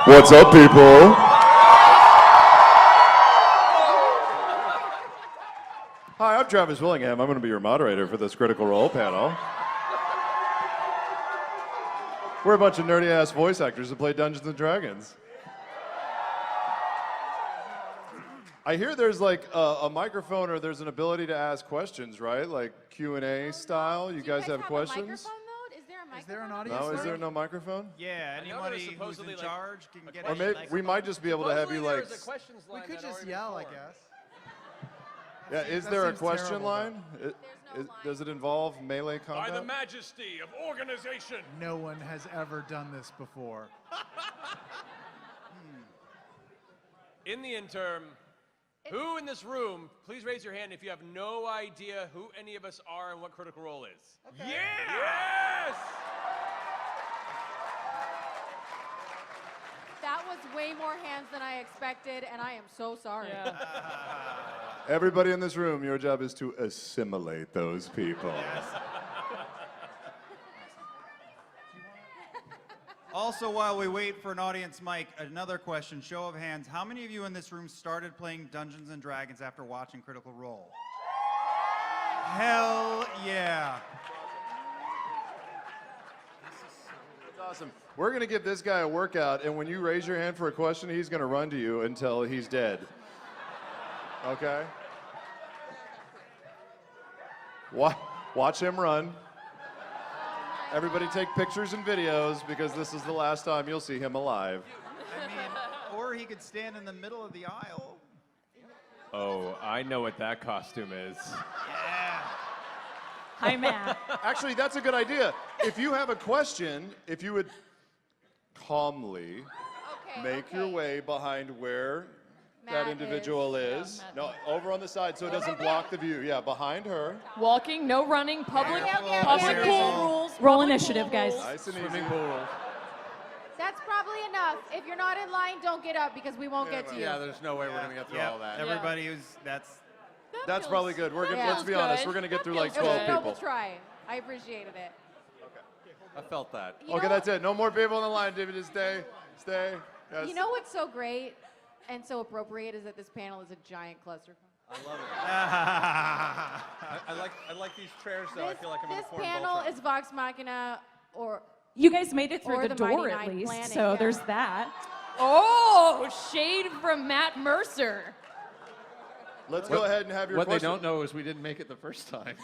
What's up, people? Hi, I'm Travis Willingham. I'm going to be your moderator for this Critical Role panel. We're a bunch of nerdy-ass voice actors that play Dungeons & Dragons. I hear there's like a microphone or there's an ability to ask questions, right? Like Q&A style. You guys have questions? Is there a microphone? Is there an audience? No, is there no microphone? Yeah, anybody who's in charge can get Or maybe we might just be able to have you like... We could just yell, I guess. Yeah, is there a question terrible, line? Does it involve melee combat? By the majesty of organization. No one has ever done this before. In the interim, who in this room, please raise your hand if you have no idea who any of us are and what Critical Role is. Okay. Yeah! Yes! That was way more hands than I expected, and I am so sorry. Yeah. Everybody in this room, your job is to assimilate those people. Yes. Also, while we wait for an audience mic, another question, show of hands. How many of you in this room started playing Dungeons & Dragons after watching Critical Role? Hell yeah. That's awesome. We're going to give this guy a workout, and when you raise your hand for a question, he's going to run to you until he's dead. Okay? Watch him run. Everybody take pictures and videos because this is the last time you'll see him alive. I mean, or he could stand in the middle of the aisle. Oh, I know what that costume is. Yeah. Hi, Matt. Actually, that's a good idea. If you have a question, if you would calmly make your way behind where that individual is. Yeah, No, over on the side so it doesn't block the view. Yeah, behind her. Walking, no running, public Okay. pool rules. Roll initiative, guys. Nice and Swimming easy. pool rules. That's probably enough. If you're not in line, don't get up because we won't get to you. Yeah, there's no way we're going to get through all that. Everybody who's, that's That's probably good. We're gonna, Yeah. let's be honest, Good. we're going to get through like It was 12 a noble people. try. I appreciated it. I felt that. You Okay, know- that's it. No more people on the line, David. Just stay. Stay. Yes. You know what's so great and so appropriate is that this panel is a giant clusterfuck. I love it. I like these chairs though. I feel like I'm in a This foreign panel Voltron. is Vox Machina or You guys made it Or through the the door Mighty at Nine least, Planet, so yeah. there's that. Oh, shade from Matt Mercer. Let's go ahead and have your What they question. don't know is we didn't make it the first time.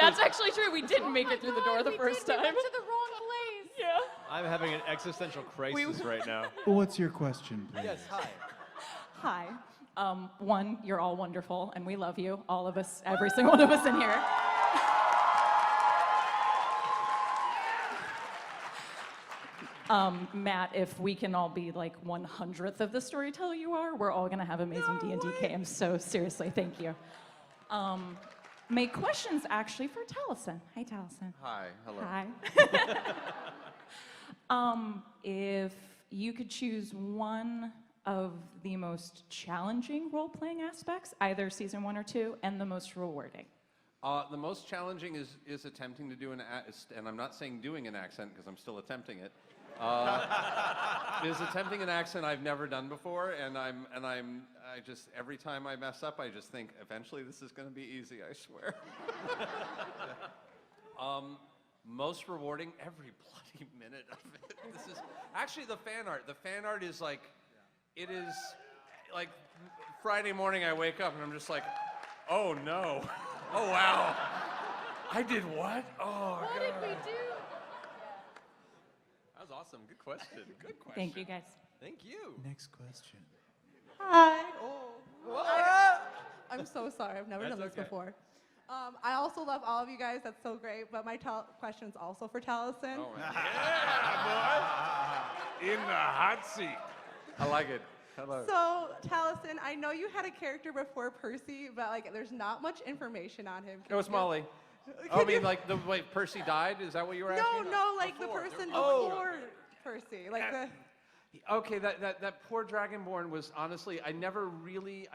That's actually true. We didn't make it through the door the first We time. went to the wrong place. Yeah. I'm having an existential crisis right now. What's your question, please? Yes, hi. Hi. One, you're all wonderful, and we love you, all of us, every single one of us in here. Matt, if we can all be like 100th of the storyteller you are, we're all gonna have amazing D&D games. So seriously, thank you. My question's actually for Taliesin. Hi, Taliesin. Hi, hello. Hi. If you could choose one of the most challenging role-playing aspects, either season 1 or 2, and the most rewarding. The most challenging is attempting to do an and I'm not saying doing an accent because I'm still attempting it. Is attempting an accent I've never done before, and I just every time I mess up, I just think eventually this is going to be easy. I swear. Most rewarding, every bloody minute of it. This is actually the fan art. The fan art is like, it is like Friday morning. I wake up and I'm just like, oh no, oh wow, I did what? Oh What God. did we do? That was awesome. Good question. Good question. Thank you, guys. Thank you. Next question. Hi. I'm so sorry. I've never That's done this okay. before. I also love all of you guys. That's so great. But my question is also for Taliesin. Oh, yeah, boy. In the hot seat. I like it. Hello. So, Taliesin, I know you had a character before Percy, but like, there's not much information on him. It was Molly. Oh, I mean, like the way Percy died? Is that what you were asking? No, like Before. the person Oh. before Percy, like the. Okay, that poor Dragonborn was honestly, I never really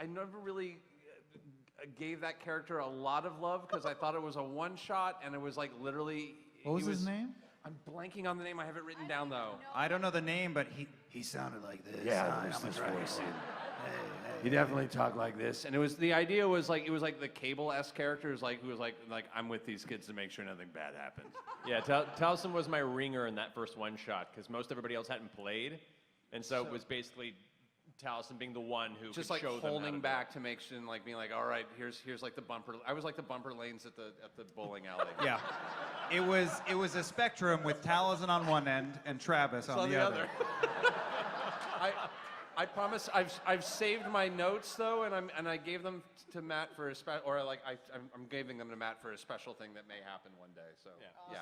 gave that character a lot of love because I thought it was a one shot and it was like literally. What was his name? I'm blanking on the name. I have it written down though. I don't know the name, but he sounded like this. Yeah, there's this voice. He definitely talked like this, and the idea was like it was like the Cable-esque characters, like who was like I'm with these kids to make sure nothing bad happens. Yeah, Taliesin was my ringer in that first one shot because most everybody else hadn't played, and so it was basically Taliesin being the one who just could like show them holding back to make sure, and like being like, all right, here's like the bumper. I was like the bumper lanes at the bowling alley. Yeah. It was a spectrum with Taliesin on one end and Travis on the other. I promise I've saved my notes though, and I gave them to Matt for a special, or like I'm giving them to Matt for a special thing that may happen one day. So yeah,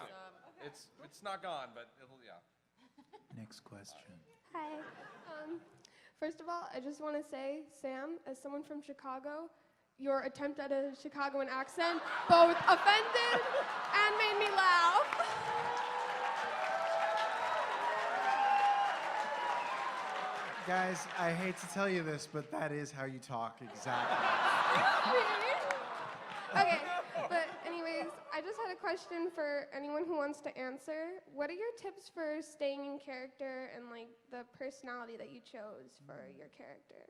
it's not gone, but it'll Next question. Hi. First of all, I just want to say, Sam, as someone from Chicago, your attempt at a Chicagoan accent both offended and made me laugh. Guys, I hate to tell you this, but that is how you talk, exactly. Okay, but anyways, I just had a question for anyone who wants to answer. What are your tips for staying in character and like the personality that you chose for your character?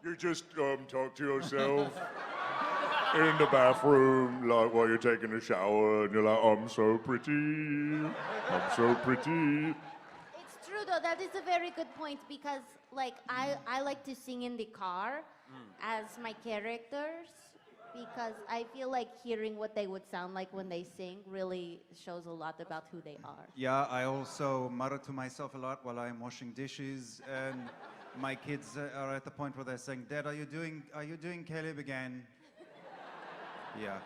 You just talk to yourself in the bathroom, like while you're taking a shower, and you're like, I'm so pretty, I'm so pretty. It's true though, that is a very good point because like I like to sing in the car as my characters because I feel like hearing what they would sound like when they sing really shows a lot about who they are. Yeah, I also mutter to myself a lot while I'm washing dishes, and my kids are at the point where they're saying, Dad, are you doing Caleb again? Yeah,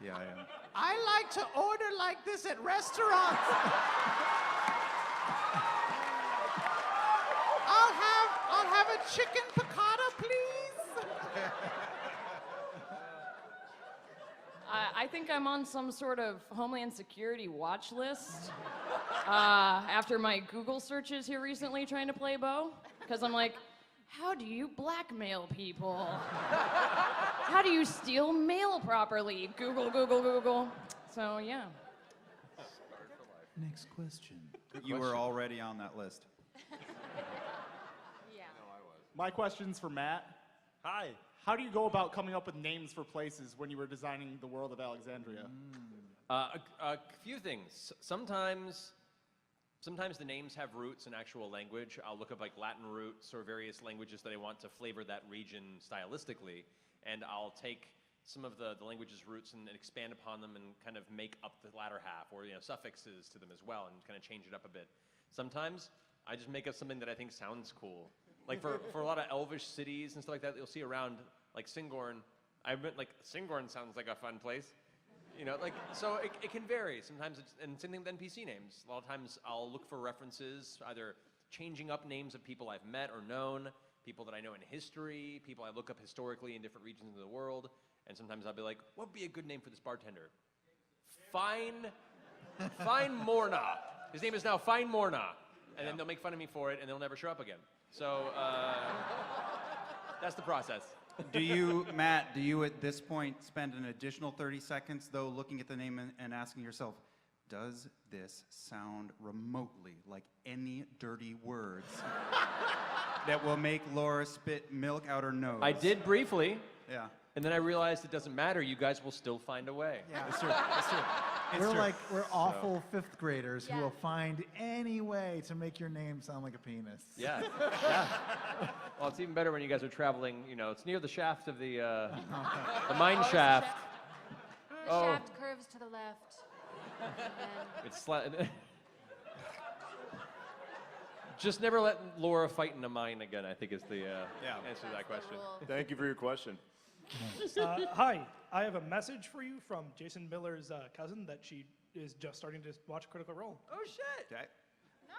I am. I like to order like this at restaurants. I'll have a chicken piccata, please. I think I'm on some sort of Homeland Security watch list after my Google searches here recently trying to play Bo. Because I'm like, how do you blackmail people? How do you steal mail properly? Google. So, yeah. Next question. You were already on that list. Yeah. My question's for Matt. Hi. How do you go about coming up with names for places when you were designing the world of Alexandria? A few things. Sometimes the names have roots in actual language. I'll look up like Latin roots or various languages that I want to flavor that region stylistically, and I'll take some of the language's roots and expand upon them and kind of make up the latter half, or suffixes to them as well, and kind of change it up a bit. Sometimes I just make up something that I think sounds cool. Like for a lot of elvish cities and stuff like that you'll see around, like Singorn. Singorn sounds like a fun place. So it can vary. Sometimes and same thing with NPC names. A lot of times I'll look for references, either changing up names of people I've met or known, people that I know in history, people I look up historically in different regions of the world, and sometimes I'll be like, what would be a good name for this bartender? Fine Morna. His name is now Fine Morna. And then they'll make fun of me for it, and they'll never show up again. So that's the process. Matt, do you at this point spend an additional 30 seconds, though, looking at the name and asking yourself, does this sound remotely like any dirty words that will make Laura spit milk out her nose? I did briefly. Yeah. And then I realized it doesn't matter. You guys will still find a way. Yeah. It's true. We're awful fifth graders who will find any way to make your name sound like a penis. Yeah. Well, it's even better when you guys are traveling. It's near the shaft of the mine shaft. The shaft curves to the left. It's just never let Laura fight in a mine again, I think is the answer to that question. Thank you for your question. Hi, I have a message for you from Jason Miller's cousin that she is just starting to watch Critical Role. Oh, shit. Okay.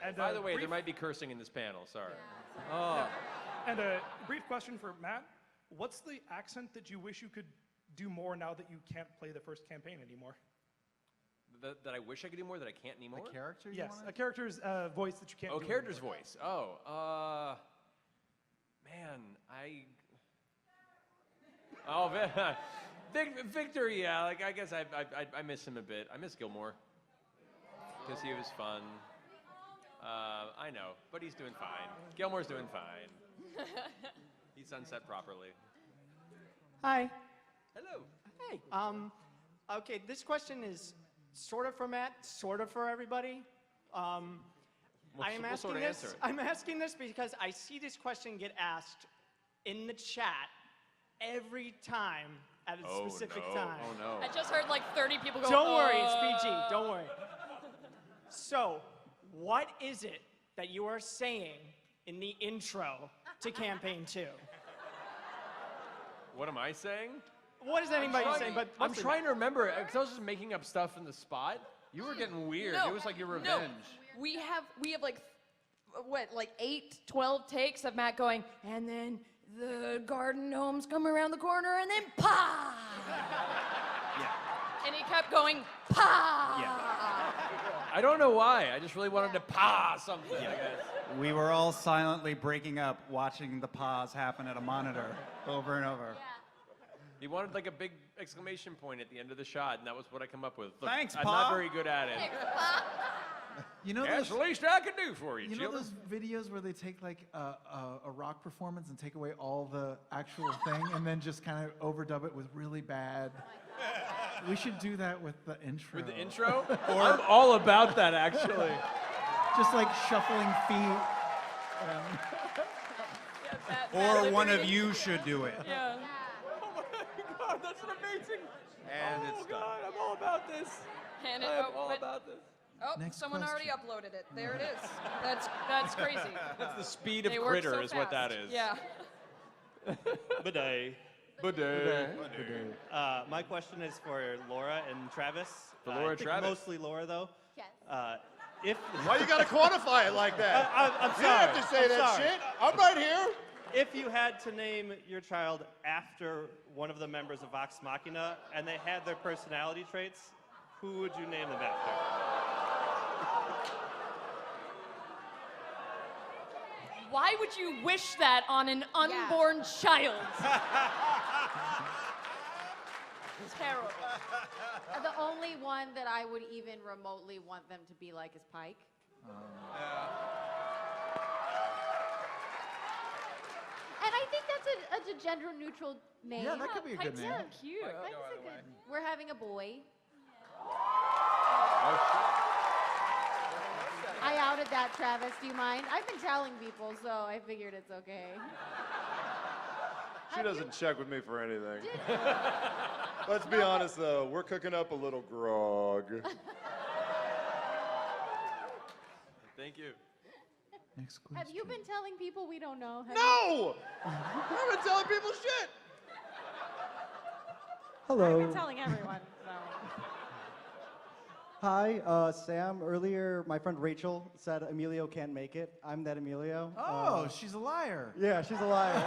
And, By the way, there might be cursing in this panel, sorry. Yeah. Oh. And a brief question for Matt. What's the accent that you wish you could do more now that you can't play the first campaign anymore? That I wish I could do more, that I can't anymore? A character? Yes, a character's voice that you can't do. Oh, character's anymore. voice. Oh, man, Victor, yeah, like I guess I miss him a bit. I miss Gilmore because he was fun. I know, but he's doing fine. Gilmore's doing fine. He's sunset properly. Hi. Hello. Hey. Okay, this question is sort of for Matt, sort of for everybody. We'll sort of answer it. I'm asking this because I see this question get asked in the chat every time at a specific time. Oh no. I just heard like 30 people go, Don't worry, it's PG. Don't worry. So, what is it that you are saying in the intro to campaign 2? What am I saying? What is anybody saying? But I'm trying to remember because I was just making up stuff in the spot. You were getting weird. No, It was like your revenge. No. We have like, what, like 8, 12 takes of Matt going, and then the garden gnomes come around the corner, and then pa! Yeah. And he kept going, pa! Yeah. I don't know why. I just really wanted to pa something. I guess. We were all silently breaking up, watching the pause happen at a monitor over and over. He wanted like a big exclamation point at the end of the shot, and that was what I come up with. Look, Thanks, I'm Pa. not very good at it. You know That's those, the least I can do for you, you know children. those videos where they take like a rock performance and take away all the actual thing and then just kind of overdub it with really bad. We should do that with the intro. With the intro? I'm all about that, actually. Just like shuffling feet. Or one of you should do it. Yeah. Oh my God, that's an amazing. And oh it's God, done. I'm all about this. And I'm all about this. Oh, Next someone already question. uploaded it. There it is. That's crazy. That's the speed of They work critter, so is what that fast. is. Yeah. Bidet. Bidet. My question is for Laura and Travis. For Laura I think Travis. Mostly Laura, though. Yes. If Why you gotta quantify it like that? I'm You sorry. don't have to say I'm that sorry. shit. I'm right here. If you had to name your child after one of the members of Vox Machina and they had their personality traits, who would you name them after? Why would you wish that on an unborn child? Terrible. The only one that I would even remotely want them to be like is Pike. And I think that's a gender-neutral name. Yeah, that could be a good Pike's name. so cute. Pike's a good. We're having a boy. I outed that, Travis. Do you mind? I've been telling people, so I figured it's okay. She doesn't check with me for anything. Let's be honest, though. We're cooking up a little grog. Thank you. Next question. Have you been telling people we don't know? Have No! I've been telling people shit. Hello. I've been telling everyone. So. Hi, Sam. Earlier, my friend Rachel said Emilio can't make it. I'm that Emilio. Oh, she's a liar. Yeah, she's a liar.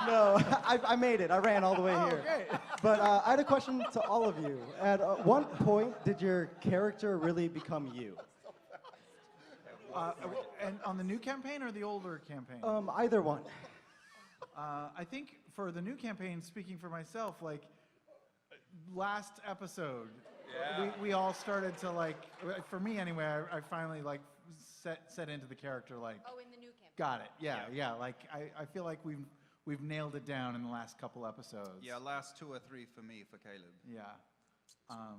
No, I made it. I ran all the way here. Okay. But I had a question to all of you. At what point did your character really become you? And on the new campaign or the older campaign? Either one. I think for the new campaign, speaking for myself, like last episode, we all started to like, for me anyway, I finally like set into the character like. Oh, in the new campaign. Got it. Yeah. Like I feel like we've nailed it down in the last couple episodes. Yeah, last 2 or 3 for me, for Caleb. Yeah. How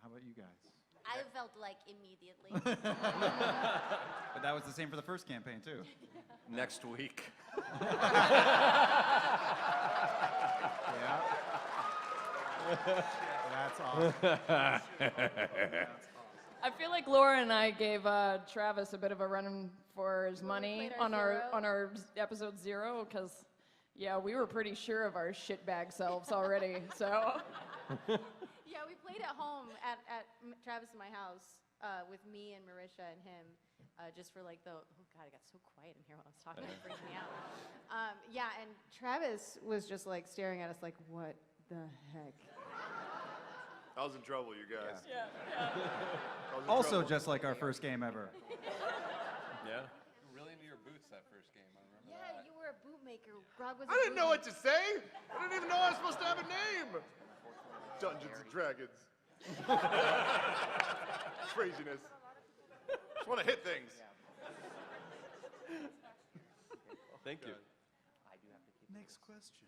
about you guys? I felt like immediately. But that was the same for the first campaign, too. Next week. Yeah. That's awesome. I feel like Laura and I gave Travis a bit of a run for his money on our episode 0 because, we were pretty sure of our shitbag selves already. So. Yeah, we played at home at Travis and my house with me and Marisha and him, just for like oh God, I got so quiet in here while I was talking, it freaked me out. And Travis was just like staring at us like, what the heck? I was in trouble, you guys. Yeah. Also, just like our first game ever. Yeah. Really into your boots that first game. I remember that. You were were a bootmaker. Grog was. I didn't know what to say. I didn't even know I was supposed to have a name. Dungeons and Dragons. Craziness. Just want to hit things. Thank you. Next question.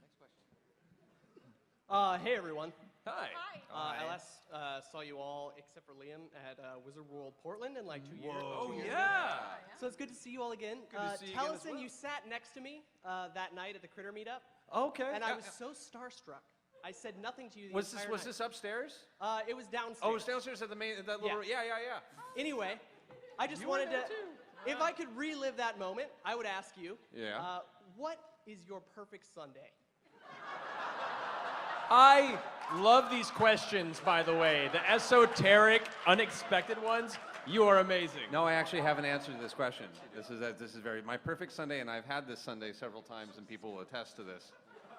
Hey everyone. Hi. I last saw you all, except for Liam, at Wizard World Portland in like 2 years. Oh, yeah. So it's good to see you all again. Good to see you again as Tellison, well. you sat next to me that night at the Critter Meetup. Okay. And I was so starstruck. I said nothing to you the Was entire this night. upstairs? It was downstairs. Oh, it was downstairs at the main, that little, yeah. Anyway, I just You were wanted to, there too. if I could relive that moment, I would ask you, Yeah. what is your perfect Sunday? I love these questions, by the way. The esoteric, unexpected ones. You are amazing. No, I actually have an answer to this question. This is very, my perfect Sunday, and I've had this Sunday several times, and people will attest to this.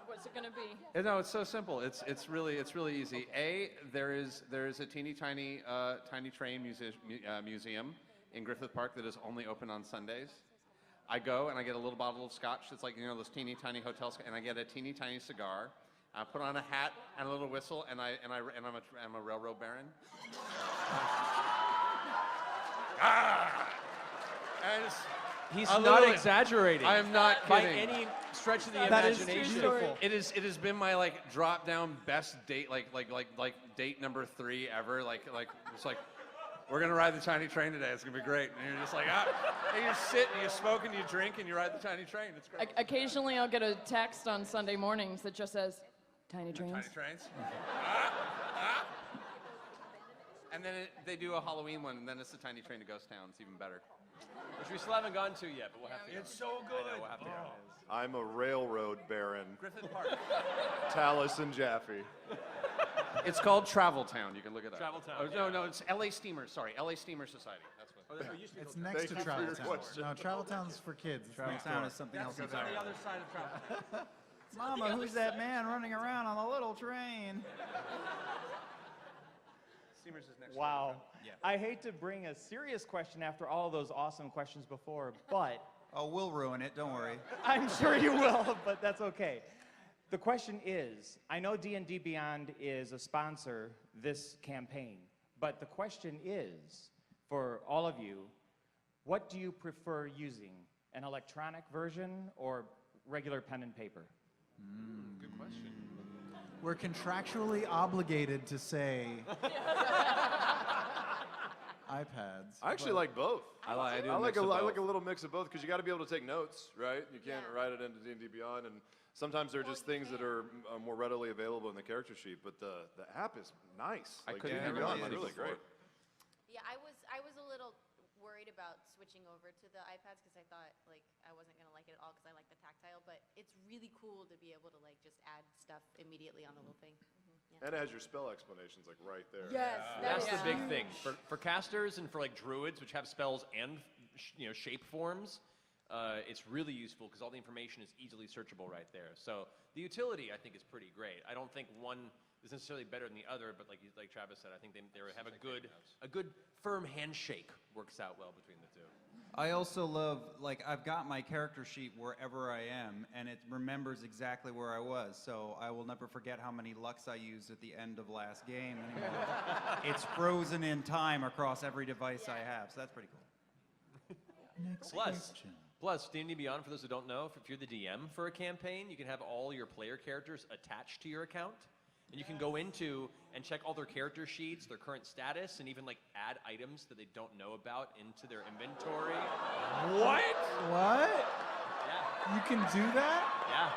What's it gonna be? No, it's so simple. It's really easy. There is a teeny tiny train museum in Griffith Park that is only open on Sundays. I go and I get a little bottle of scotch that's like, those teeny tiny hotels, and I get a teeny tiny cigar. I put on a hat and a little whistle, and I'm a railroad baron. And He's I not literally- exaggerating. I am not By kidding. any stretch of the That is imagination. beautiful. It has been my drop down best date, like date number 3 ever. It's like, we're gonna ride the tiny train today. It's gonna be great. And you're just like, and you sit and you smoke and you drink and you ride the tiny train. It's great. Occasionally, I'll get a text on Sunday mornings that just says, "Tiny trains." Tiny trains. And then they do a Halloween one, and then it's the tiny train to Ghost Town. It's even better. Which we still haven't gone to yet, but we'll have to go. It's so good. I know, we'll have to go. I'm a railroad baron. Griffith Park. Taliesin Jaffe. It's called Travel Town. You can look it up. Travel Town, Oh, no, it's LA Steamer. Sorry, LA Steamer Society. That's what. It's next to Thank you for Travel your Town. question. No, Travel Town's for kids. It's Travel next Town door. is something else On entirely. the other side of travel. Mama, who's that man running around on the little train? Steamers is next. Wow. Yeah. I hate to bring a serious question after all those awesome questions before, but Oh, we'll ruin it. Don't worry. I'm sure you will, but that's okay. The question is, I know D&D Beyond is a sponsor this campaign, but the question is, for all of you, what do you prefer using? An electronic version or regular pen and paper? Good question. We're contractually obligated to say iPads. I actually like both. I like I like a little mix of both because you got to be able to take notes, right? You can't write it into D&D Beyond, and sometimes there are just things that are more readily available in the character sheet. But the app is nice. I Like, couldn't D&D have Beyond really is really great. Yeah, I was a little worried about switching over to the iPads because I thought I wasn't gonna like it at all because I like the tactile. But it's really cool to be able to just add stuff immediately on the little thing. Yeah. And it has your spell explanations right there. Yes, That's the big huge. thing for casters and for druids, which have spells and shape forms. It's really useful because all the information is easily searchable right there. So the utility, I think, is pretty great. I don't think one is necessarily better than the other, but like Travis said, I think they have a good firm handshake works out well between the two. I also love, I've got my character sheet wherever I am, and it remembers exactly where I was, so I will never forget how many lucks I used at the end of last game anymore. It's frozen in time across every device I have, so that's pretty cool. Next question. Plus, D&D Beyond, for those who don't know, if you're the DM for a campaign, you can have all your player characters attached to your account. And you can go into and check all their character sheets, their current status, and even add items that they don't know about into their inventory. What? What? Yeah. You can do that? Yeah.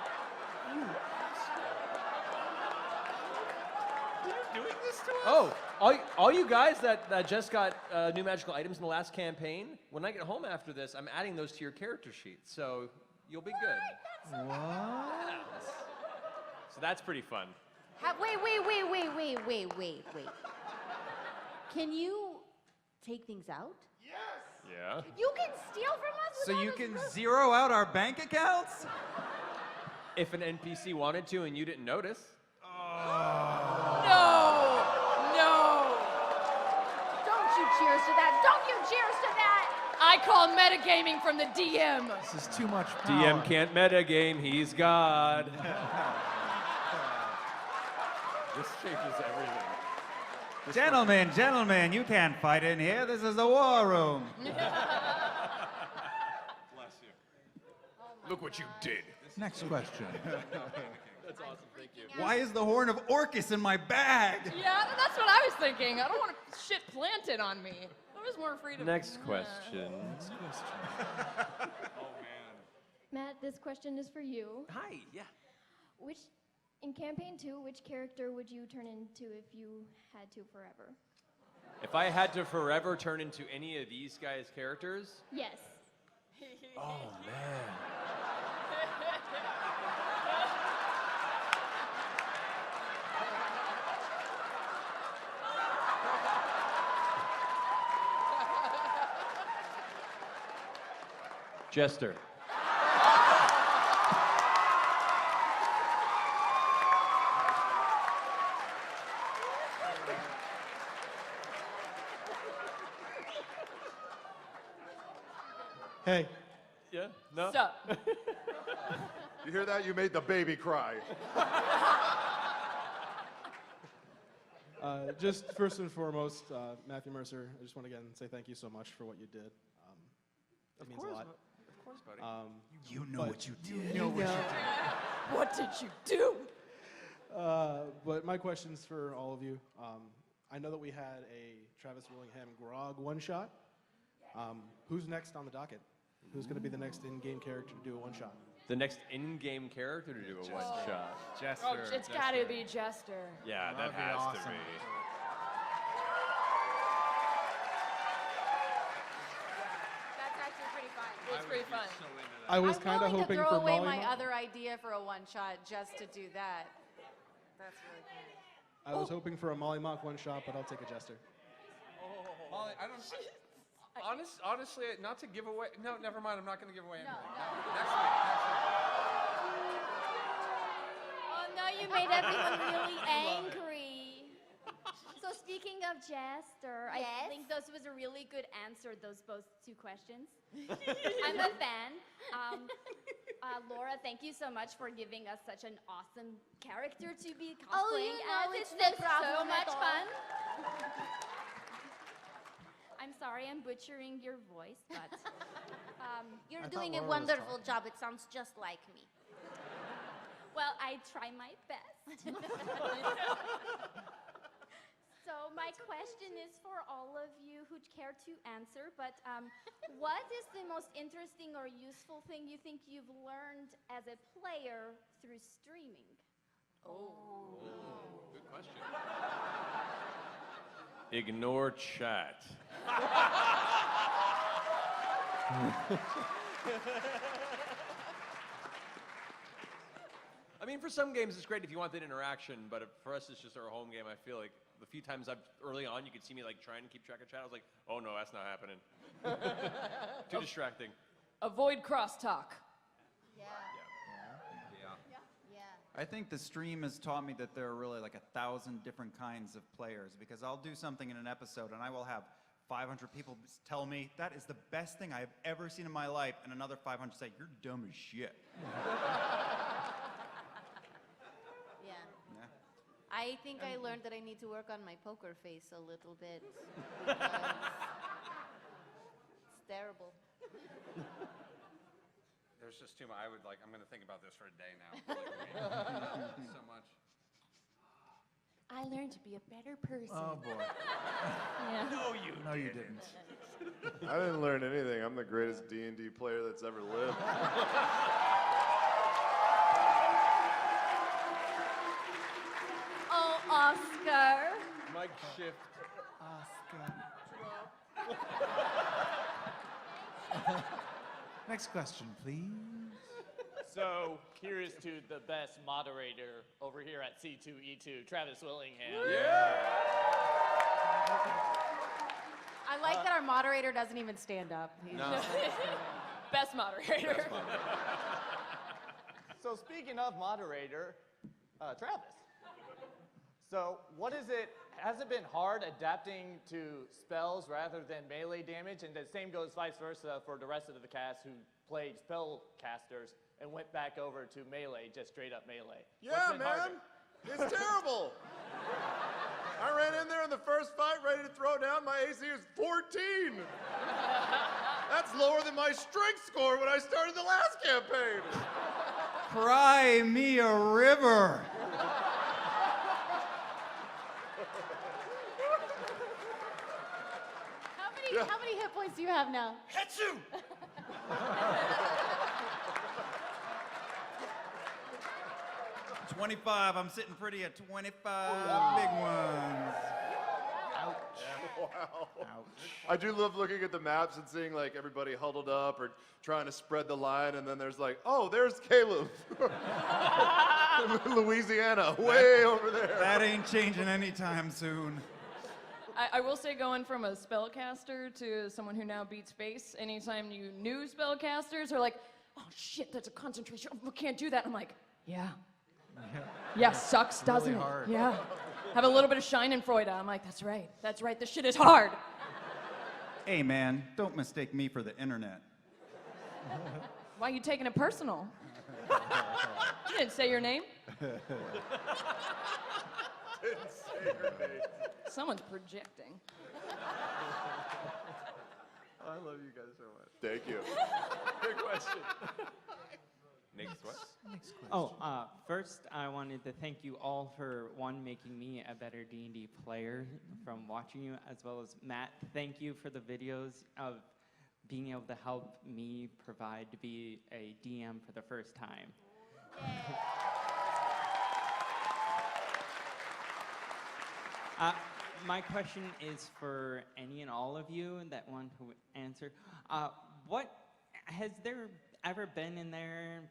You're doing this to us? Oh, all you guys that just got new magical items in the last campaign, when I get home after this, I'm adding those to your character sheet, so you'll be good. What? So that's pretty fun. Wait. Can you take things out? Yeah. You can steal from us So without you us can knowing? zero out our bank accounts? If an NPC wanted to and you didn't notice. No! Don't you cheers to that! Don't you cheers to that! I call metagaming from the DM. This is too much power. DM can't metagame, he's God. This changes everything. Gentlemen, you can't fight in here. This is the war room. Bless you. Look what you did. Next question. That's awesome, thank you. Why is the horn of Orcus in my bag? Yeah, that's what I was thinking. I don't want shit planted on me. I was more afraid of. Next question. Matt, this question is for you. Hi, yeah. In campaign 2, which character would you turn into if you had to forever? If I had to forever turn into any of these guys' characters? Yes. Oh, man. Jester. Hey. Yeah? No? Sup? You hear that? You made the baby cry. Just first and foremost, Matthew Mercer, I just want to again say thank you so much for what you did. It means a lot. Of course, buddy. You know what you did. You know what you did. What did you do? But my question's for all of you. I know that we had a Travis Willingham Grog one-shot. Who's next on the docket? Who's going to be the next in-game character to do a one-shot? The next in-game character to do a one-shot. Jester. Oh, it's gotta be Jester. Yeah, that That'd be has awesome. to be. That's actually pretty fun. It's pretty fun. I was kind of hoping to for throw away Molly. my other idea for a one-shot just to do that. That's really fun. I was hoping for a Molly Mock one-shot, but I'll take a Jester. Molly, I don't. Honestly, not to give away. No, never mind. I'm not going to give away anything. No. Next week. Oh no, you made everyone really angry. So speaking of Jester, I think this was a really good answer, those both two questions. I'm a fan. Laura, thank you so much for giving us such an awesome character to be cosplaying as. it's It's no been problem so at much all. fun. I'm sorry I'm butchering your voice, but You're doing a wonderful job. It sounds just like me. well, I try my best. So my question is for all of you who care to answer, but what is the most interesting or useful thing you think you've learned as a player through streaming? Good question. Ignore chat. I mean, for some games, it's great if you want that interaction, but for us, it's just our home game. I feel like the few times early on, you could see me like trying to keep track of chat. I was like, oh no, that's not happening. Too distracting. Avoid crosstalk. Yeah. I think the stream has taught me that there are really like 1,000 different kinds of players, because I'll do something in an episode and I will have 500 people tell me that is the best thing I've ever seen in my life, and another 500 say, you're dumb as shit. Yeah. I think I learned that I need to work on my poker face a little bit. Because it's terrible. There's just too much. I'm going to think about this for a day now. So much. I learned to be a better person. Oh boy. Yeah. No, you didn't. I didn't learn anything. I'm the greatest D&D player that's ever lived. Oh, Oscar. Mike shift. Next question, please. So, here's to the best moderator over here at C2E2, Travis Willingham. I like that our moderator doesn't even stand up. He's No. just like, Best moderator. So speaking of moderator, Travis. So what is it has it been hard adapting to spells rather than melee damage? And the same goes vice versa for the rest of the cast who played spellcasters and went back over to melee, just straight up melee. Yeah, man. It's terrible. I ran in there in the first fight ready to throw down. My AC is 14. That's lower than my strength score when I started the last campaign. Cry me a river. How many hit points do you have now? Hetsu! 25. I'm sitting pretty at 25 big ones. Ouch. Wow. I do love looking at the maps and seeing like everybody huddled up or trying to spread the line, and then there's like, oh, there's Caleb. Louisiana, way over there. That ain't changing anytime soon. I will say, going from a spellcaster to someone who now beats face, anytime you new spellcasters are like, oh shit, that's a concentration, oh, we can't do that. I'm like, yeah. Yeah, sucks, doesn't Really it? hard. Yeah. Have a little bit of Schadenfreude. I'm like, that's right, this shit is hard. Hey man, don't mistake me for the internet. Why are you taking it personal? You didn't say your name. Didn't say your name. Someone's projecting. I love you guys so much. Thank you. Good question. Next what? First I wanted to thank you all for, one, making me a better D&D player from watching you, as well as Matt, thank you for the videos of being able to help me provide to be a DM for the first time. My question is for any and all of you, that one who would answer. Has there ever been in there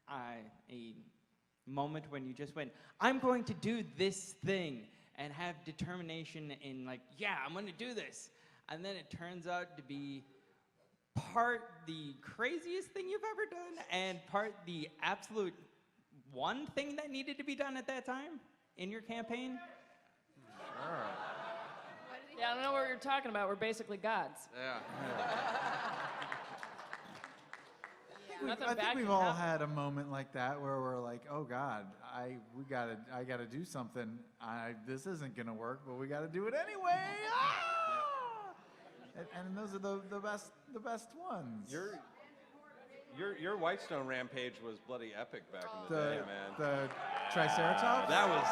a moment when you just went, I'm going to do this thing, and have determination in like, yeah, I'm going to do this, and then it turns out to be part the craziest thing you've ever done and part the absolute one thing that needed to be done at that time in your campaign? Yeah, I don't know what you're talking about. We're basically gods. Yeah. I think we've all had a moment like that where we're like, oh God, I gotta do something. This isn't gonna work, but we gotta do it anyway. And those are the best ones. Your Whitestone rampage was bloody epic back in the day, man. The Triceratops? That was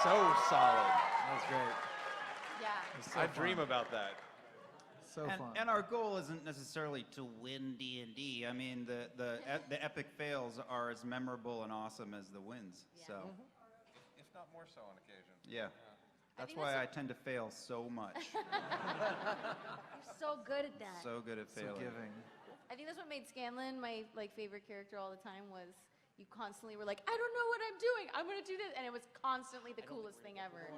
so solid. That was great. Yeah. I dream about that. So fun. And our goal isn't necessarily to win D&D. I mean, the epic fails are as memorable and awesome as the wins. Yeah. So, If not more so on occasion. yeah. That's why I tend to fail so much. You're so good at that. So good at failing. Giving. I think that's what made Scanlan my favorite character all the time was you constantly were like, I don't know what I'm doing. I'm gonna do this, and it was constantly the coolest thing ever.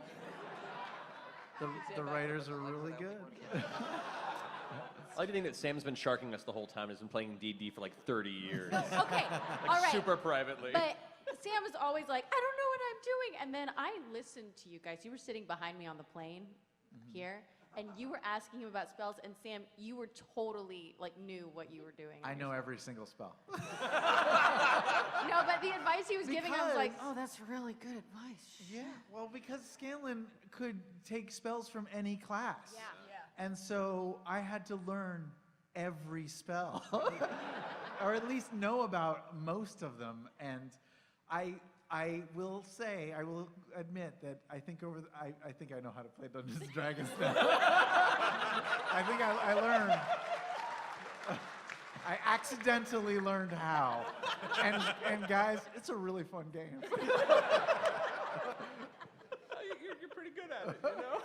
The writers are really good. I like to think that Sam's been sharking us the whole time. He's been playing D&D for like 30 years. Okay, Like all right. super privately. But Sam is always like, I don't know what I'm doing. And then I listened to you guys. You were sitting behind me on the plane here, and you were asking him about spells. And Sam, you were totally like knew what you were doing. I know every single spell. No, but the advice he was giving, I was like, Because- oh, that's really good advice. Yeah, well, because Scanlan could take spells from any class. Yeah. And so I had to learn every spell, or at least know about most of them. And I will say, I will admit that I think I think I know how to play Dungeons and Dragons now. I think I learned. I accidentally learned how. And guys, it's a really fun game. You're pretty good at it, you know?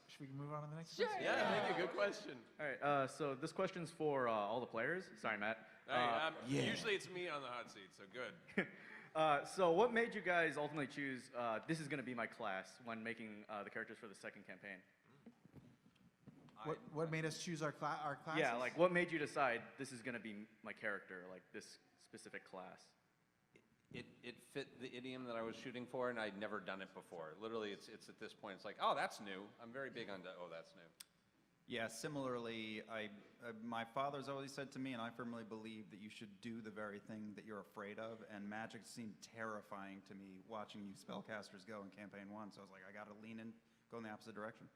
Should we move on to the next Sure. question? Yeah, thank you. Good question. All right, so this question's for all the players. Sorry, Matt. Usually it's me on the hot seat, so good. So what made you guys ultimately choose, this is going to be my class, when making the characters for the second campaign? What made us choose our classes? Yeah, like what made you decide this is going to be my character, like this specific class? it fit the idiom that I was shooting for, and I'd never done it before. Literally, it's at this point, it's like, oh, that's new. I'm very big on, oh, that's new. Yeah, similarly, my father's always said to me, and I firmly believe that you should do the very thing that you're afraid of, and magic seemed terrifying to me watching you spellcasters go in campaign 1, so I was like, I gotta lean in, go in the opposite direction.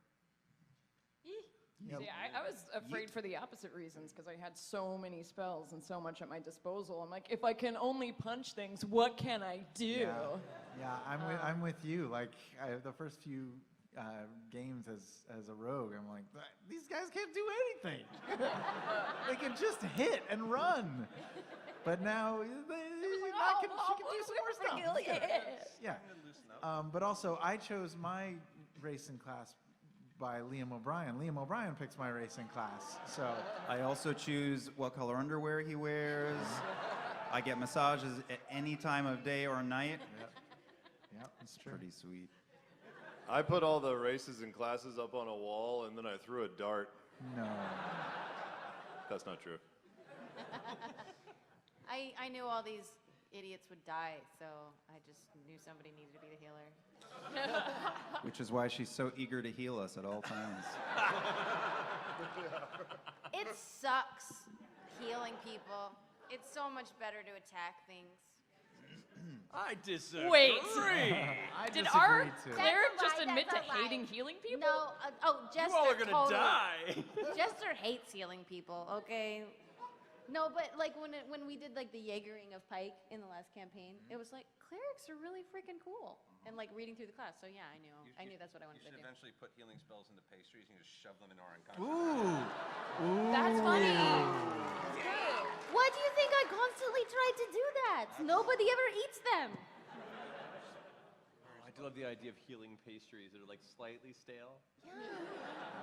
See, I was afraid for the opposite reasons because I had so many spells and so much at my disposal. I'm like, if I can only punch things, what can I do? Yeah, I'm with you. Like the first few games as a rogue, I'm like, these guys can't do anything. They can just hit and run. But now she can do some more stuff. Yeah. But also, I chose my racing class by Liam O'Brien. Liam O'Brien picks my racing class. So I also choose what color underwear he wears. I get massages at any time of day or night. Yep, that's true. Pretty sweet. I put all the races and classes up on a wall, and then I threw a dart. No. That's not true. I knew all these idiots would die, so I just knew somebody needed to be the healer. Which is why she's so eager to heal us at all times. It sucks healing people. It's so much better to attack things. I disagree. Wait. I Did disagree our too. cleric That's a just lie, admit to that's a lie. hating healing people? No, Jester You all are gonna totally. die. Jester hates healing people, okay? No, but like when we did like the Jaegering of Pike in the last campaign, it was like clerics are really freaking cool, and like reading through the class. So yeah, I knew that's what I wanted to You should do. eventually put healing spells into pastries and just shove them in our Ooh. That's funny. Good. Why do you think I constantly try to do that? Nobody ever eats them. I do love the idea of healing pastries that are like slightly stale.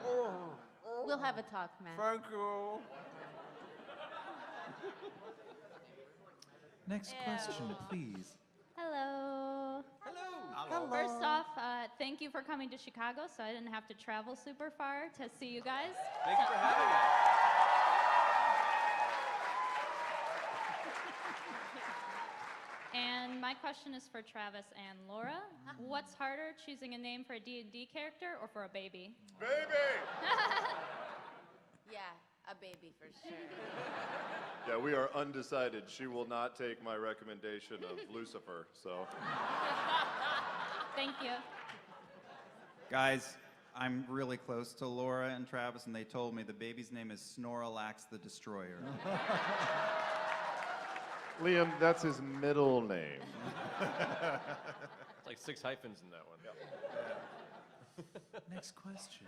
We'll have a talk, Matt. Thank you. Next question, please. Hello. Hello. First off, thank you for coming to Chicago so I didn't have to travel super far to see you guys. Thank you for having us. And my question is for Travis and Laura. What's harder, choosing a name for a D&D character or for a baby? Baby! Yeah, a baby for sure. Yeah, we are undecided. She will not take my recommendation of Lucifer, so. Thank you. Guys, I'm really close to Laura and Travis, and they told me the baby's name is Snorlax the Destroyer. Liam, that's his middle name. It's like 6 hyphens in that one. Next question.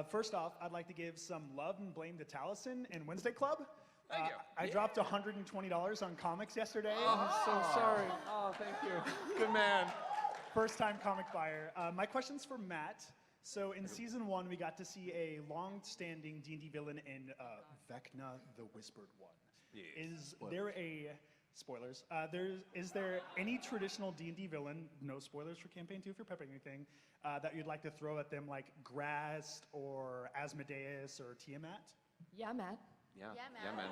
First off, I'd like to give some love and blame to Taliesin and Wednesday Club. Thank you. I dropped $120 on comics yesterday. I'm so sorry. Oh, thank you. Good man. First time comic buyer. My question's for Matt. So in season 1, we got to see a long-standing D&D villain in Vecna the Whispered One. Yes. Is there a spoilers? Is there any traditional D&D villain? No spoilers for campaign 2 if you're prepping anything. That you'd like to throw at them, like Grast or Asmodeus or Tiamat? Yeah, Matt. Yeah, Yeah, man. yeah, man.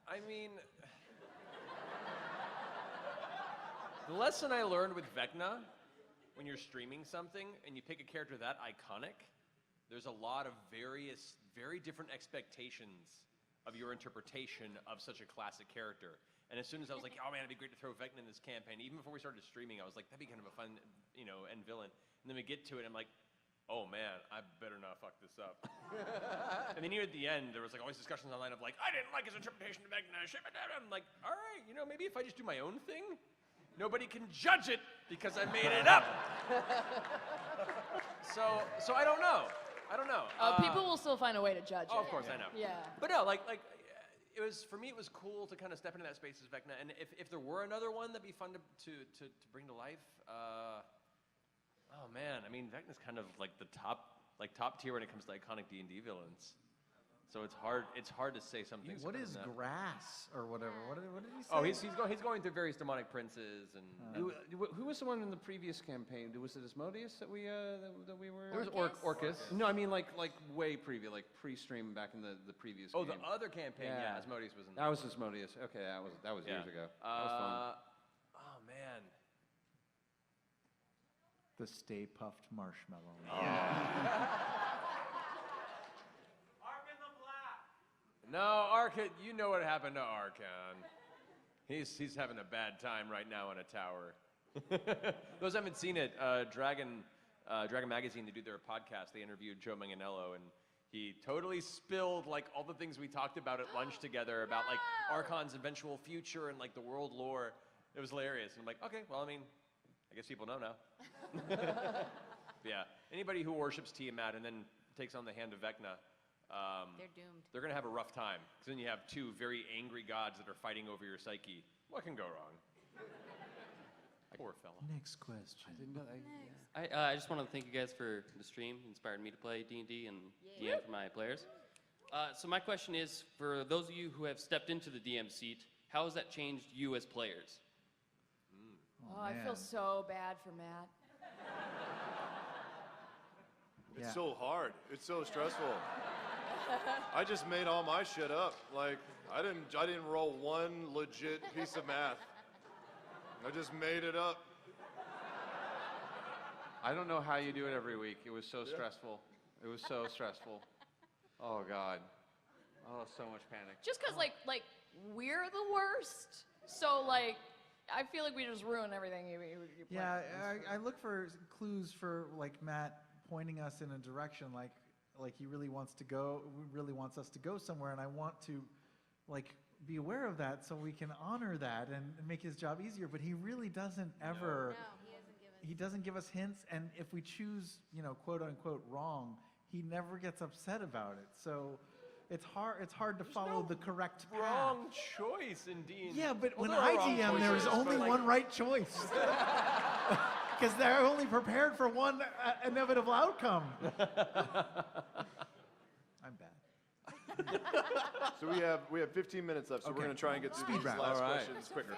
I mean, the lesson I learned with Vecna, when you're streaming something and you pick a character that iconic, there's a lot of very different expectations of your interpretation of such a classic character. And as soon as I was like, oh man, it'd be great to throw Vecna in this campaign, even before we started streaming, I was like, that'd be kind of a fun, end villain. And then we get to it, and I'm like, oh man, I better not fuck this up. And then at the end, there was like always discussions online of like, I didn't like his interpretation of Vecna. I'm like, all right, maybe if I just do my own thing, nobody can judge it because I made it up. So I don't know. People will still find a way to judge it. Oh, of course, I know. Yeah. But no, it was, for me, it was cool to kind of step into that space as Vecna. And if there were another one that'd be fun to bring to life, oh man, I mean, Vecna's kind of like the top tier when it comes to iconic D&D villains. So it's hard to say something. What is grass or whatever? What did he say? Oh, he's going through various demonic princes and. Who was the one in the previous campaign? Was it Asmodeus that we were? It was Orcus. No, I mean like way previous, like pre-stream back in the previous. Oh, game. the other campaign. Yeah, Asmodeus was in. That was Asmodeus. Okay, that was years ago. That was fun. Oh man. The Stay Puffed Marshmallow. No, Arkan, you know what happened to Arkan. He's having a bad time right now in a tower. Those who haven't seen it, Dragon Magazine, they do their podcast, they interviewed Joe Manganiello, and he totally spilled like all the things we talked about at lunch together about like Arkan's eventual future and like the world lore. It was hilarious. And I'm like, okay, well, I mean, I guess people know now. Yeah, anybody who worships Tiamat and then takes on the hand of Vecna, they're doomed. They're going to have a rough time. Because then you have two very angry gods that are fighting over your psyche. What can go wrong? Poor fella. Next question. I just want to thank you guys for the stream. It inspired me to play D&D and DM for my players. So my question is, for those of you who have stepped into the DM seat, how has that changed you as players? Oh, I feel so bad for Matt. It's so hard. It's so stressful. I just made all my shit up. Like, I didn't roll one legit piece of math. I just made it up. I don't know how you do it every week. It was so stressful. It was so stressful. Oh God. Oh, so much panic. Just because, like we're the worst. So, like, I feel like we just ruin everything you play. Yeah, I look for clues for like Matt pointing us in a direction, like he really wants us to go somewhere, and I want to like be aware of that so we can honor that and make his job easier. But he really doesn't ever. No, he doesn't give us hints, and if we choose, quote unquote wrong, he never gets upset about it. So it's hard to follow the correct path. Wrong choice in D&D. Yeah, but when I DM, there is only one right choice. Because they're only prepared for one inevitable outcome. I'm bad. So we have 15 minutes left, so we're going to try and get through these last questions quicker.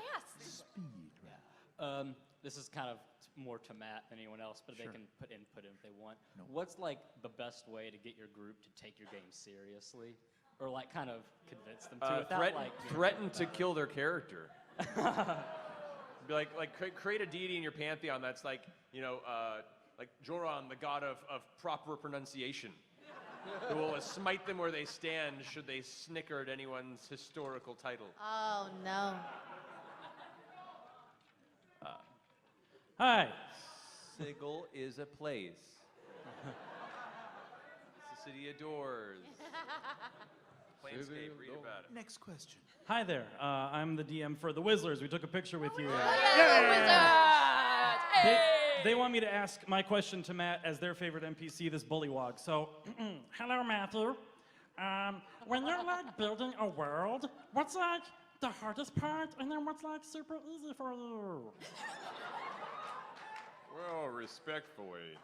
This is kind of more to Matt than anyone else, but they can put input in if they want. No. What's like the best way to get your group to take your game seriously, or like kind of convince them to? Without, threaten to kill their character. Be like create a deity in your pantheon that's like like Joran, the god of proper pronunciation, who will smite them where they stand should they snicker at anyone's historical title. Oh, no. Hi. Sigil is a place. It's the city of doors. Planescape, read about it. Next question. Hi there. I'm the DM for the Wizards. We took a picture with you. They want me to ask my question to Matt as their favorite NPC, this bullywog. So, hello, Matthew. When you're like building a world, what's like the hardest part, and then what's like super easy for you? Well, respectfully.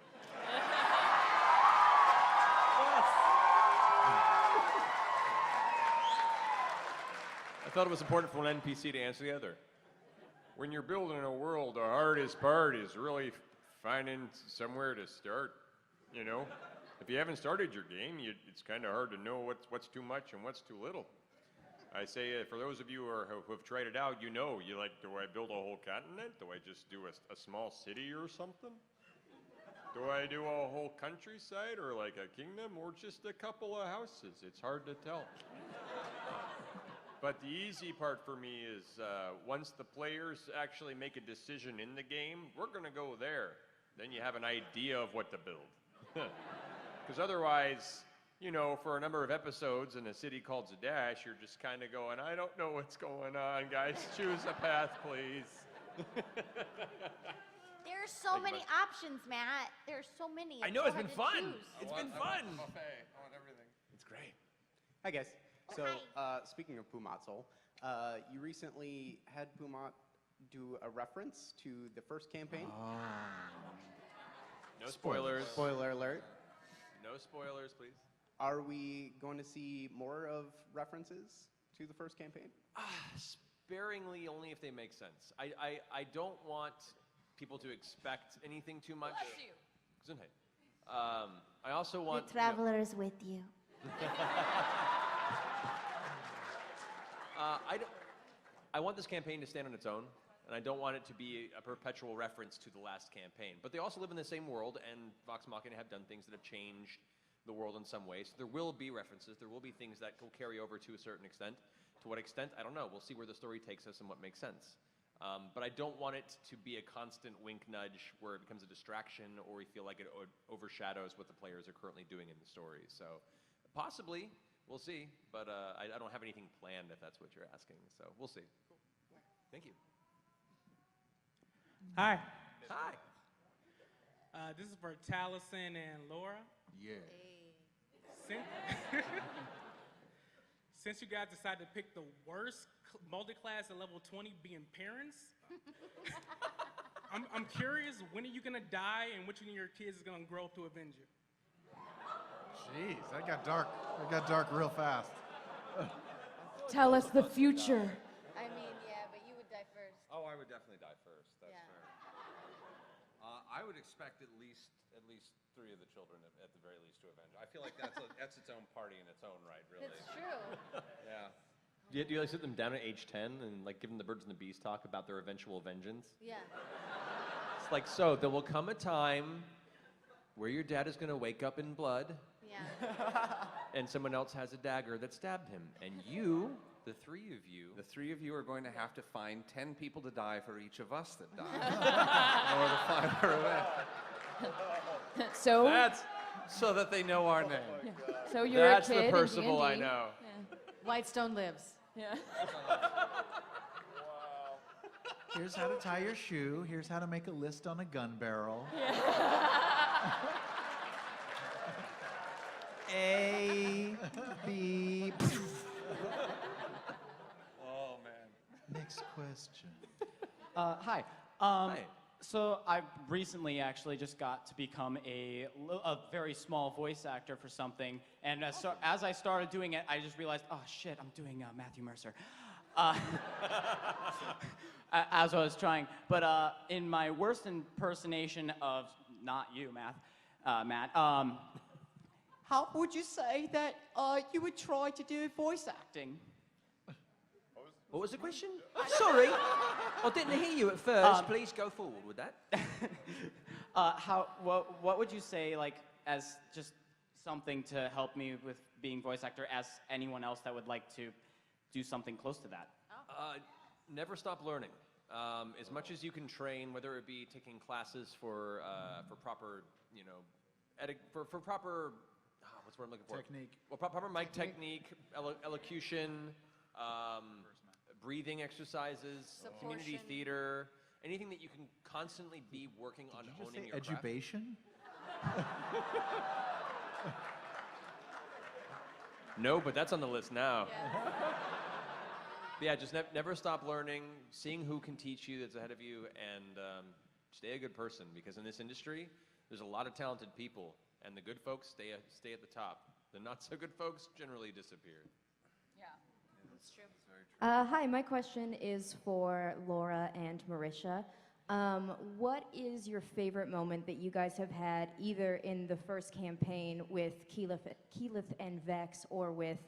I thought it was important for one NPC to answer the other. When you're building a world, the hardest part is really finding somewhere to start, If you haven't started your game, it's kind of hard to know what's too much and what's too little. I say, for those of you who have tried it out, do I build a whole continent? Do I just do a small city or something? Do I do a whole countryside or like a kingdom or just a couple of houses? It's hard to tell. But the easy part for me is once the players actually make a decision in the game, we're going to go there. Then you have an idea of what to build. Because otherwise, for a number of episodes in a city called Zadash, you're just kind of going, I don't know what's going on, guys. Choose a path, please. There are so many options, Matt. There are so many. I know, it's been fun. Choose. It's been fun. I want everything. It's great. Hi, guys. So, speaking of Pumatzel, you recently had Pumat do a reference to the first campaign. No spoilers. Spoiler alert. No spoilers, please. Are we going to see more of references to the first campaign? Sparingly, only if they make sense. I don't want people to expect anything too much. Bless you. Gesundheit. I also want The traveler's with you. I want this campaign to stand on its own, and I don't want it to be a perpetual reference to the last campaign. But they also live in the same world, and Vox Machina have done things that have changed the world in some ways. So there will be references. There will be things that will carry over to a certain extent. To what extent, I don't know. We'll see where the story takes us and what makes sense. But I don't want it to be a constant wink nudge where it becomes a distraction or we feel like it overshadows what the players are currently doing in the story. So possibly, we'll see. But I don't have anything planned if that's what you're asking. So we'll see. Thank you. Hi. Hi. This is for Taliesin and Laura. Yeah. Since you guys decided to pick the worst multi-class at level 20 being parents, I'm curious, when are you gonna die and which one of your kids is gonna grow up to avenge you? Jeez, that got dark. That got dark real fast. Tell us the future. I mean, yeah, but you would die first. Oh, I would definitely die first. That's Yeah. fair. I would expect at least 3 of the children, at the very least, to avenge. I feel like that's its own party in its own right, really. It's true. Yeah. Do you like sit them down at age 10 and like give them the birds and the bees talk about their eventual vengeance? Yeah. It's like, so there will come a time where your dad is going to wake up in blood. Yeah. And someone else has a dagger that stabbed him. And you, the 3 of you are going to have to find 10 people to die for each of us that die in order to find our revenge. So? That's so that they know our name. Yeah. So you're That's a kid the Percival I in D&D. know. Yeah. Whitestone lives. Yeah. Here's how to tie your shoe. Here's how to make a list on a gun barrel. A, B. Oh, man. Next question. Hi. Hi. So I recently actually just got to become a very small voice actor for something, and as I started doing it, I just realized, oh shit, I'm doing Matthew Mercer. As I was trying, but in my worst impersonation of not you, Matt, how would you say that you would try to do voice acting? What was the question? Sorry, I didn't hear you at first. Please go forward with that. What would you say, like, as just something to help me with being voice actor, as anyone else that would like to do something close to that? Never stop learning. As much as you can train, whether it be taking classes for proper, for proper, what's the word I'm looking for? Technique. Well, proper mic technique, elocution, breathing exercises, community theater, anything that you can constantly be working on honing your craft. Edubation? No, but that's on the list now. Yeah, just never stop learning, seeing who can teach you that's ahead of you, and stay a good person, because in this industry, there's a lot of talented people, and the good folks stay at the top. The not so good folks generally disappear. Yeah, that's true. Hi, my question is for Laura and Marisha. What is your favorite moment that you guys have had either in the first campaign with Keyleth and Vex or with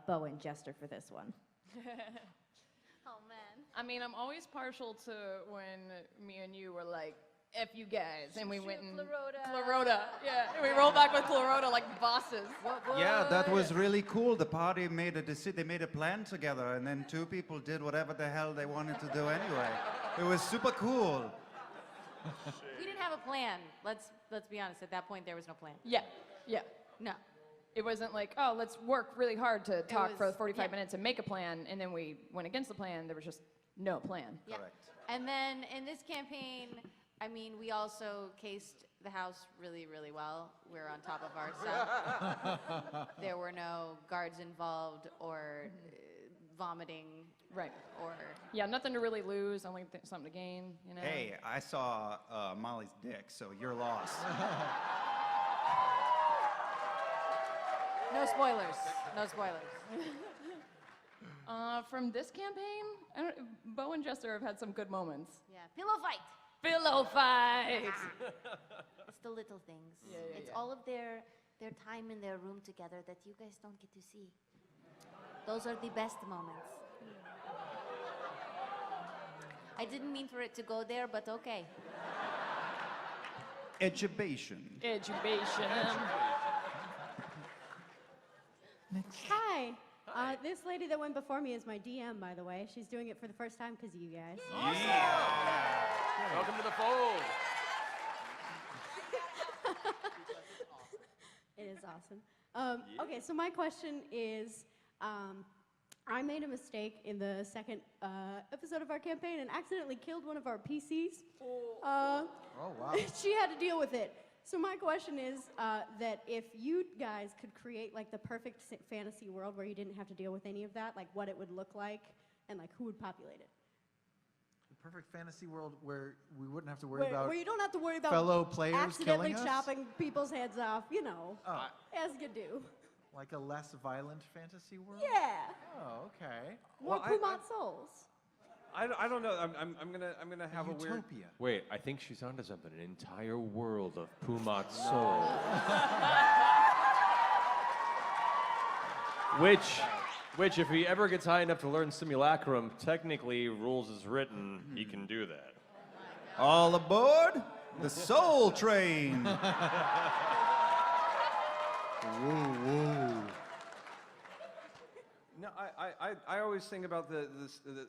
Bo and Jester for this one? Oh, man. I mean, I'm always partial to when me and you were like, F you guys, and we went and Clarota. Yeah, and we rolled back with Clarota like bosses. Yeah, that was really cool. The party made they made a plan together, and then 2 people did whatever the hell they wanted to do anyway. It was super cool. We didn't have a plan. Let's be honest. At that point, there was no plan. Yeah, yeah. No. It wasn't like, oh, let's work really hard to talk for was- 45 yeah. minutes and make a plan, and then we went against the plan. There was just no plan. Yeah. And then in this campaign, I mean, we also cased the house really, really well. We're on top of our stuff. There were no guards involved or vomiting. Right. Or Yeah, nothing to really lose, only something to gain, you know? Hey, I saw Molly's dick, so you're lost. No spoilers. No spoilers. From this campaign, Bo and Jester have had some good moments. Yeah, pillow fight. Pillow fight. It's the little things. Yeah, It's yeah. all of their time in their room together that you guys don't get to see. Those are the best moments. I didn't mean for it to go there, but okay. Edubation. Education. Hi. This lady that went before me is my DM, by the way. She's doing it for the first time because of you guys. Welcome to the fold. It is awesome. Okay, so my question is, I made a mistake in the second episode of our campaign and accidentally killed one of our PCs. Oh, wow. She had to deal with it. So my question is that if you guys could create like the perfect fantasy world where you didn't have to deal with any of that, like what it would look like and like who would populate it? The perfect fantasy world where we wouldn't have to worry about where you don't have to worry about fellow players accidentally killing us? chopping people's heads off, you know, Oh. as you do. Like a less violent fantasy world? Yeah. Oh, okay. More Pumat souls. I don't know. I'm gonna have a weird. Utopia. Wait, I think she's onto something. An entire world of Pumat soul. Which, if he ever gets high enough to learn Simulacrum, technically, rules is written, he can do that. All aboard the Soul Train. Whoa. No, I always think about the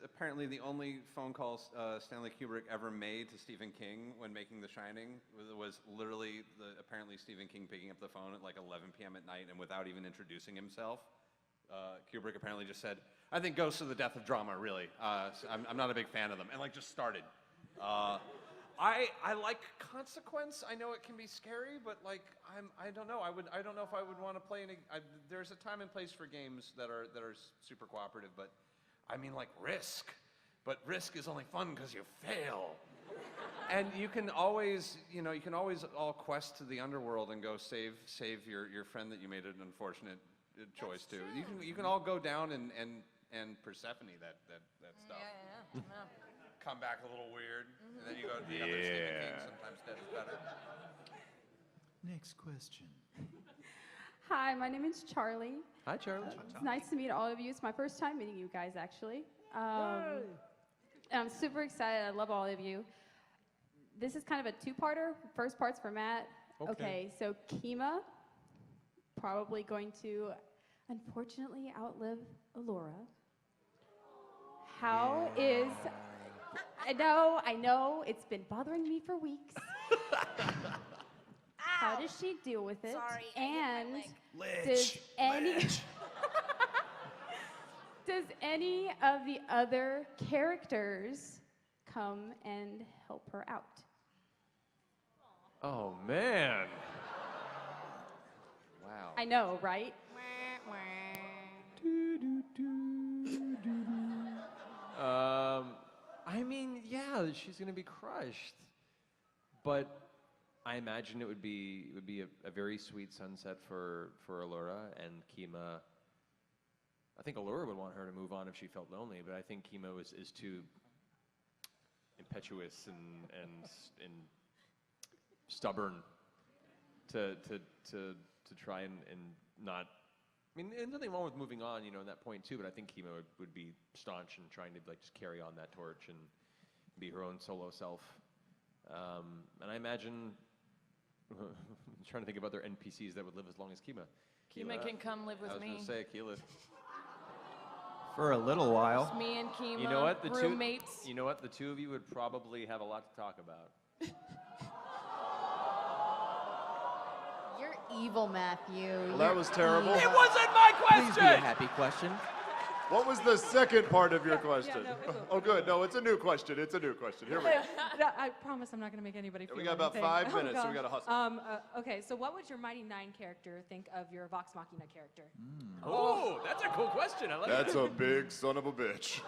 apparently the only phone call Stanley Kubrick ever made to Stephen King when making The Shining was literally apparently Stephen King picking up the phone at like 11 p.m. at night and without even introducing himself. Kubrick apparently just said, "I think ghosts are the death of drama, really. So I'm not a big fan of them," and like just started. I like consequence. I know it can be scary, but like I don't know. I don't know if I would want to play in there's a time and place for games that are super cooperative, but I mean like Risk. But Risk is only fun because you fail. And you can always all quest to the underworld and go save your friend that you made an unfortunate choice to. You can all go down and Persephone that stuff. Yeah. Come back a little weird, and then you go to the other Stephen King, sometimes dead is better. Next question. Hi, my name is Charlie. Hi, Charlie. It's nice to meet all of you. It's my first time meeting you guys, actually. And I'm super excited. I love all of you. This is kind of a two-parter. First part's for Matt. Okay, so Kima, probably going to, unfortunately, outlive Allura. How is... I know, it's been bothering me for weeks. How does she deal with it? Sorry, and Lich. does any of the other characters come and help her out? Oh, man. Wow. I know, right? I mean, yeah, she's gonna be crushed, but I imagine it would be a very sweet sunset for Allura and Kima. I think Allura would want her to move on if she felt lonely, but I think Kima is too impetuous and stubborn to try and not. I mean, there's nothing wrong with moving on, in that point too. But I think Kima would be staunch and trying to like just carry on that torch and be her own solo self. And I imagine, I'm trying to think of other NPCs that would live as long as Kima. Kima can come live with me. I was gonna say Keela. For a little while. It's me and Kima, You know what? roommates. You know what? The two of you would probably have a lot to talk about. You're evil, Matthew. Well, that was terrible. It wasn't my question! Please be a happy question. What was the second part of your question? no, it's Oh, good. No, it's a new question. It's a new question. Here we go. No, I promise I'm not going to make anybody feel We got about anything. 5 minutes, so we gosh. got to hustle. Okay, so what would your Mighty Nine character think of your Vox Machina character? Oh, that's a cool question. I like That's that. a big son of a bitch.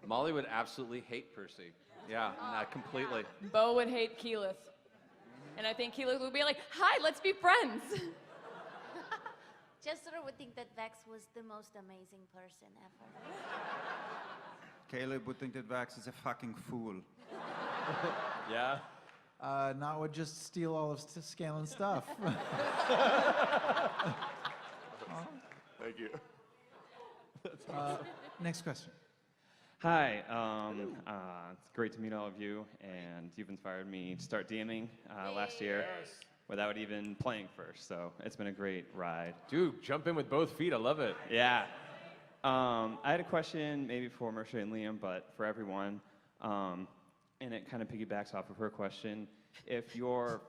Molly would absolutely hate Percy. Yeah, not completely. Bo would hate Keyleth. And I think Keyleth would be like, hi, let's be friends. Jester would think that Vex was the most amazing person ever. Caleb would think that Vax is a fucking fool. Yeah? Not would just steal all of Scalen's stuff. Thank you. Next question. Hi, it's great to meet all of you, and you've inspired me to start DMing last year without even playing first, so it's been a great ride. Dude, jump in with both feet. I love it. Yeah. I had a question maybe for Marisha and Liam, but for everyone, and it kind of piggybacks off of her question. If your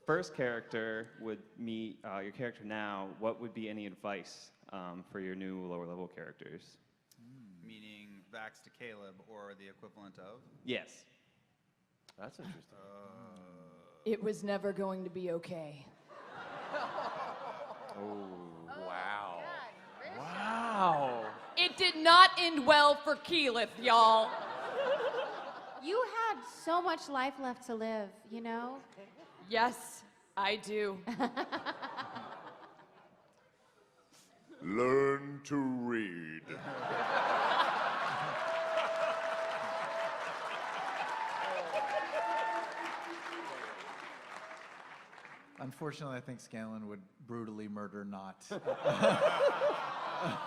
first character would meet your character now, what would be any advice for your new lower level characters? Meaning Vax to Caleb or the equivalent of? Yes. That's interesting. It was never going to be okay. Oh, wow. Wow. It did not end well for Keyleth, y'all. You had so much life left to live, you know? Yes, I do. Learn to read. Unfortunately, I think Scanlan would brutally murder Not.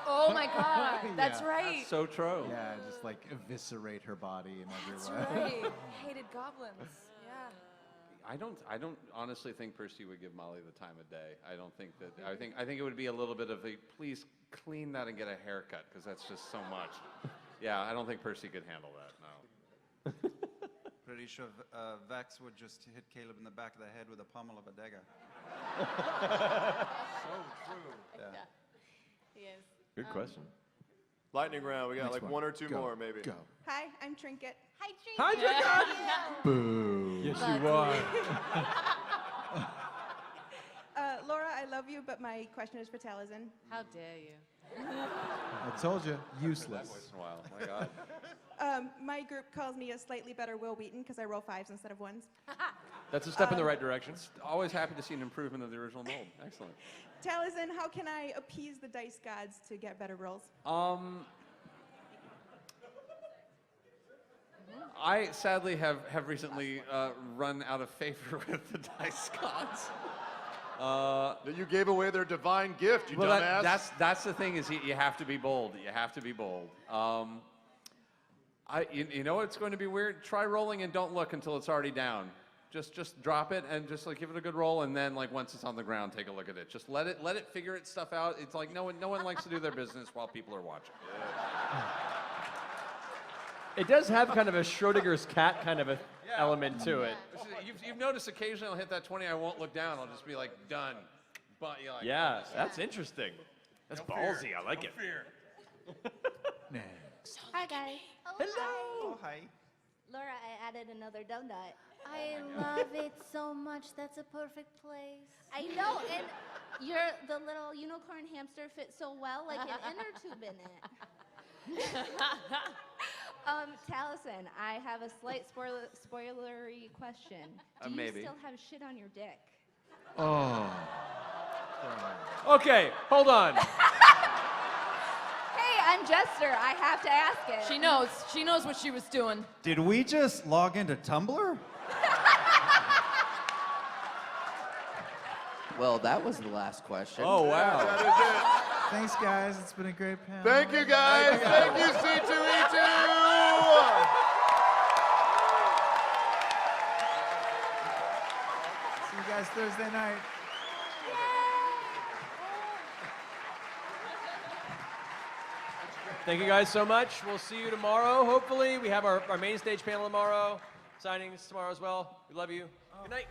Oh my God, that's Yeah. right. That's so true. Yeah, just like eviscerate her body in every That's way. right. Hated goblins. Yeah. I don't honestly think Percy would give Molly the time of day. I don't think that. I think it would be a little bit of a please clean that and get a haircut because that's just so much. Yeah, I don't think Percy could handle that. No. Pretty sure Vax would just hit Caleb in the back of the head with a pommel of a dagger. So true. Yeah. Yes. Good question. Lightning round. We got Next like one. one or two Go. more, maybe. Go. Hi, I'm Trinket. Hi, Hi, Jacob. Boo. Yes, you are. Laura, I love you, but my question is for Taliesin. How dare you? I told you, That useless. voice in a while. My God. My group calls me a slightly better Will Wheaton because I roll 5s instead of 1s. That's a step in the right direction. Always happy to see an improvement of the original mold. Excellent. Taliesin, how can I appease the dice gods to get better rolls? I sadly have recently run out of favor with the dice gods. You gave away their divine gift, you Well, dumbass. that's the thing is you have to be bold. You have to be bold. You know what's going to be weird? Try rolling and don't look until it's already down. Just drop it and just like give it a good roll, and then like once it's on the ground, take a look at it. Just let it figure its stuff out. It's like no one likes to do their business while people are watching. It does have kind of a Schrodinger's cat kind of a element to it. You've noticed occasionally I'll hit that 20, I won't look down. I'll just be like done. But you're like, Yeah, that's interesting. That's No ballsy. fear. I like No it. fear. Next. Hi, guys. Oh, hi. Laura, I added another donut. I love it so much. That's a perfect place. I know, and the little unicorn hamster fits so well, like an inner tube in it. Taliesin, I have a slight spoilery question. Do you Maybe. still have shit on your dick? Oh. Okay, hold on. Hey, I'm Jester. I have to ask it. She knows. She knows what she was doing. Did we just log into Tumblr? Well, that was the last question. Oh, wow. That is it. Thanks, guys. It's been a great panel. Thank you, guys. Thank you, C2E2. See you guys Thursday night. Thank you guys so much. We'll see you tomorrow. Hopefully, we have our main stage panel tomorrow. Signings tomorrow as well. We love you. Good night.